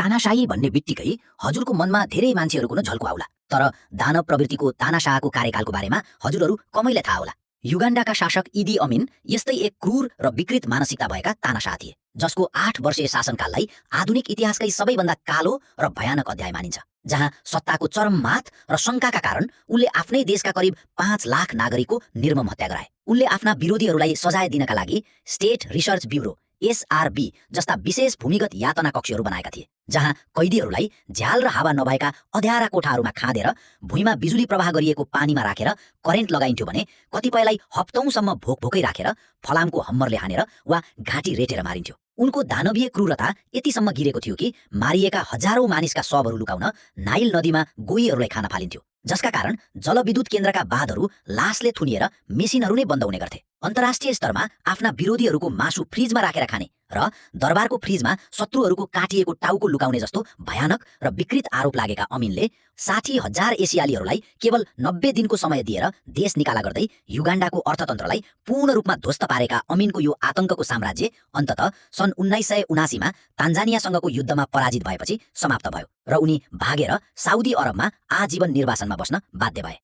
तानाशाही भन्ने बित्तिकै हजुरको मनमा धेरै मान्छेहरूको न झल्को आउला। तर दानव प्रवृत्तिको तानाशाहको कार्यकालको बारेमा हजुरहरू कमैलाई थाहा होला। युगान्डाका शासक इदी अमिन यस्तै एक क्रूर र विकृत मानसिकता भएका तानाशाह थिए, जसको 8 वर्षीय शासनकाललाई आधुनिक इतिहासकै सबैभन्दा कालो र भयानक अध्याय मानिन्छ, जहाँ सत्ताको चरम मात र शङ्काका कारण उनले आफ्नै देशका करिब 5 लाख नागरिकको निर्मम हत्या गराए। उनले आफ्ना विरोधीहरूलाई सजाय दिनका लागि स्टेट रिसर्च ब्युरो SRB जस्ता विशेष भूमिगत यातना कक्षहरू बनाएका थिए, जहाँ कैदीहरूलाई झ्याल र हावा नभएका अँध्यारा कोठाहरूमा खाँदेर भुइँमा बिजुली प्रवाह गरिएको पानीमा राखेर करेन्ट लगाइन्थ्यो भने कतिपयलाई हप्तौँसम्म भोकै राखेर फलामको हम्मरले हानेर वा घाँटी रेटेर मारिन्थ्यो। उनको दानवीय क्रूरता यतिसम्म गिरेको थियो कि मारिएका हजारौं मानिसका शवहरू लुकाउन नाइल नदीमा गोहीहरूलाई खान फालिन्थ्यो, जसका कारण जलविद्युत केन्द्रका बाँधहरू लासले थुनिएर मेसिनहरू नै बन्द हुने गर्थे। अन्तर्राष्ट्रिय स्तरमा आफ्ना विरोधीहरूको मासु फ्रिजमा राखेर खाने र दरबारको फ्रिजमा शत्रुहरूको काटिएको टाउको लुकाउने जस्तो भयानक र विकृत आरोप लागेका अमिनले 60,000 एसियालीहरूलाई केवल 90 दिनको समय दिएर देश निकाला गर्दै युगान्डाको अर्थतन्त्रलाई पूर्ण रूपमा ध्वस्त पारेका अमिनको यो आतंकको साम्राज्य अन्ततः सन् 1979 मा तान्जानियासँगको युद्धमा पराजित भएपछि समाप्त भयो र उनी भागेर साउदी अरबमा आजीवन निर्वासनमा बस्न बाध्य भए।